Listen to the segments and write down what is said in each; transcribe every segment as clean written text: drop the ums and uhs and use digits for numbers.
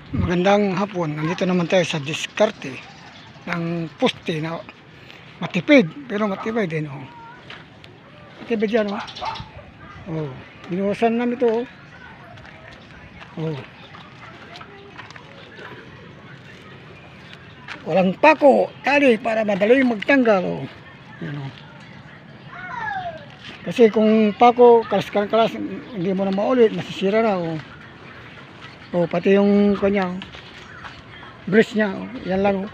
Magandang hapon. Nandito naman tayo sa diskarte ng poste na matipid, pero matibay din. Oh. Matibid yan. Oh. Oh. Binuhusan namin ito. Oh. Oh. Walang pako, tali para madali magtanggal. Oh. Yan, oh. Kasi kung pako, kalas-kalas, hindi mo na maulit, masisira na. Oh. Oh, pati yung kanya, brace niya, oh. Yan lang. Oh.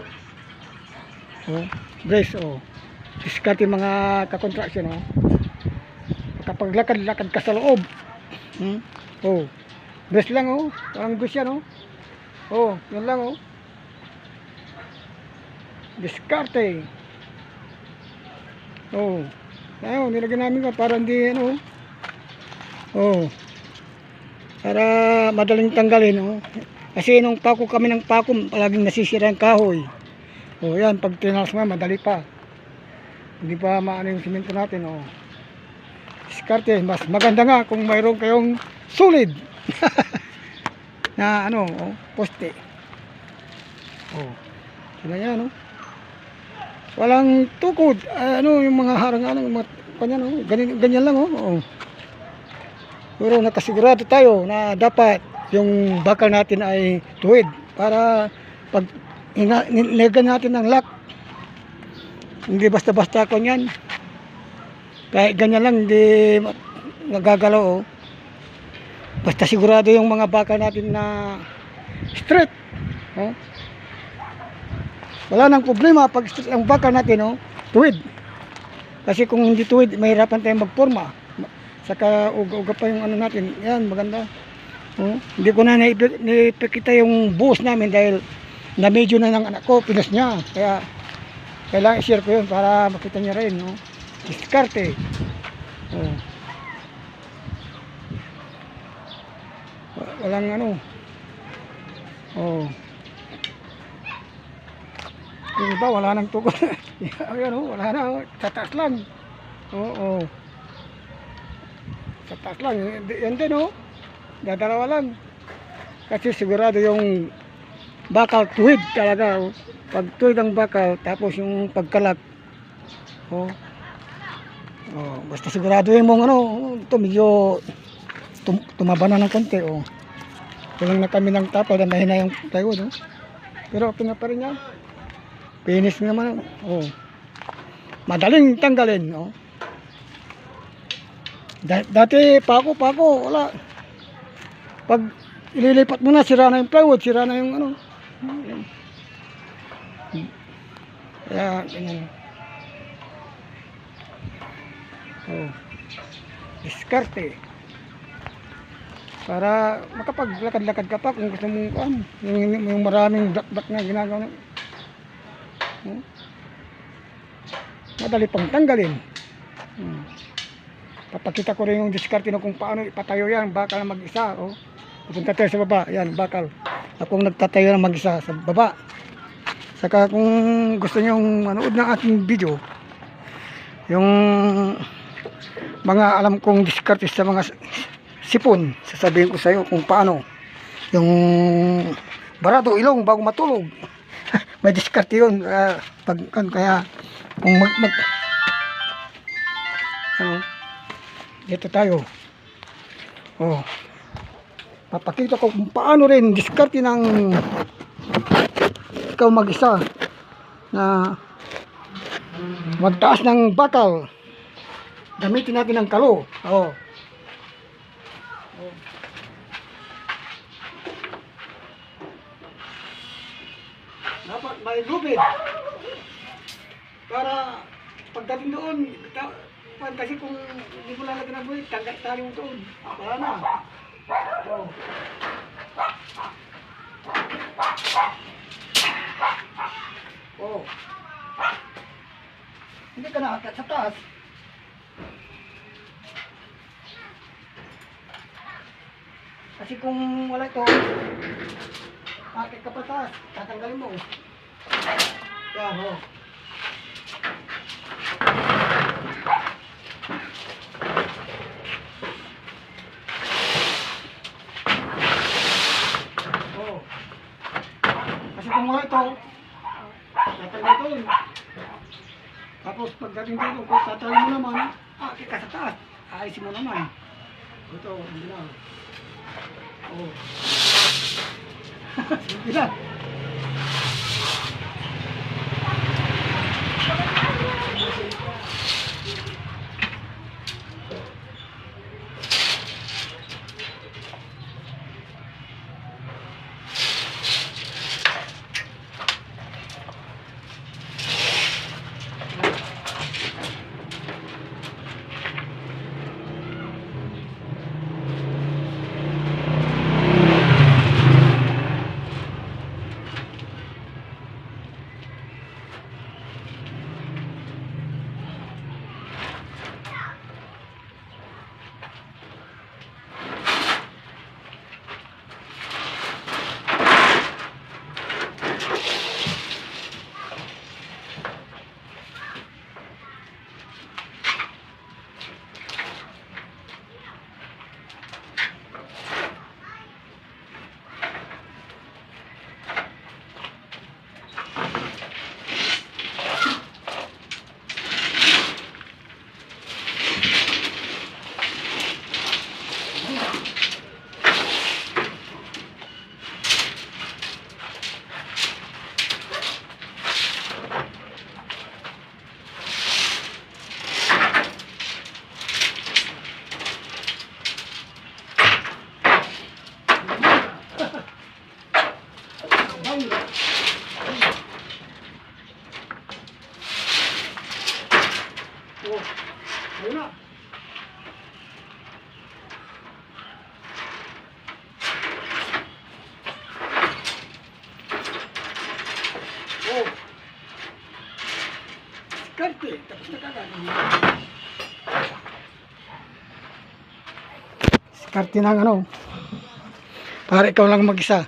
Oh, brace, oh. Diskarte mga kakontraksyon, oh. Kapag lakad-lakad ka sa loob. Oh, brace lang, oh. Parang brace yan, oh. Oh, yan lang, oh. Diskarte. Oh. Ayun, nilagyan namin ka para hindi, ano. Oh. Para madaling tanggalin, oh. Kasi nung pako kami ng pako, palaging nasisira ang kahoy. Oh, yan, pag tinalas mo, madali pa. Hindi pa maano yung simento natin, oh. Diskarte, mas maganda nga kung mayroon kayong solid na ano, oh, poste. Oh. Sila yan, oh. Walang tukod, ano yung mga harang-harang, yung mga kanya, oh. Ganyan lang, oh. Oh. Pero nakasigurado tayo na dapat yung bakal natin ay tuwid para pag nilagyan natin ng lock, hindi basta-basta ko yan. Kahit ganyan lang, hindi nagagalaw. Oh. Basta sigurado yung mga bakal natin na straight. Oh. Wala nang problema pag straight ang bakal natin, oh, tuwid. Kasi kung hindi tuwid, mahirapan tayong magporma. Saka uga-uga pa yung ano natin. Yan, maganda. Oh, hindi ko na naipakita yung buhos namin dahil na medyo na ng anak ko, pinas niya. Kaya kailangan i-share ko yun para makita niya rin. No? Diskarte. Oh. Walang ano. Oh. Yung iba, wala nang tukod. Ayan, oh, wala na. Oh. Tataas lang. Oo. Oh. Sa taas lang, yan din, oh. Dadalawa lang. Kasi sigurado yung bakal tuwid talaga, oh. Pag tuwid ang bakal, tapos yung pagkalat, oh. Oh, basta sigurado yung mong ano, ito medyo tumaba na ng konti, oh. Kulang na kami ng tapal na mahina yung plywood, oh. Pero okay na pa rin yan. Finish naman, oh. Madaling tanggalin, oh. Dati pako, wala. Pag ililipat mo na, sira na yung plywood, sira na yung ano. Kaya, ganyan. Oh. Diskarte. Para makapaglakad-lakad ka pa kung gusto mong yung maraming dak-dak na ginagawa. Madali pang tanggalin. Papakita ko rin yung diskarte no kung paano ipatayo yan, bakal na mag-isa. Oh. Pupunta tayo sa baba, yan, bakal. Akong nagtatayo na mag-isa sa baba. Saka kung gusto nyo manood ng ating video, yung mga alam kong diskarte sa mga sipon, sasabihin ko sa iyo kung paano. Yung barado ilong bago matulog. May diskarte yun. Kaya kung ano, dito tayo. Oh. Papakita ko kung paano rin diskarte ng ikaw mag-isa na magtaas ng bakal. Gamitin natin ng kalo. Oh. Oh. Dapat may lubid para pagdating doon kasi kung hindi mo lalagyan ng buhay, tanggal yung doon. Wala na. Oh. Oh. Hindi ka nakakat sa taas. Kasi kung wala ito, akit ka pa taas, tatanggalin mo. Yan, oh. kung wala ito, tatanggal ito. Tapos pagdating dito, kung tatanggal mo naman, kika sa taas. Ayusin mo naman. Ito, hindi lang. Oo. Hindi lang. Oh, ayun na. Oh. Karte, tapos na kagad. Karte ng ano. Para ikaw lang mag-isa.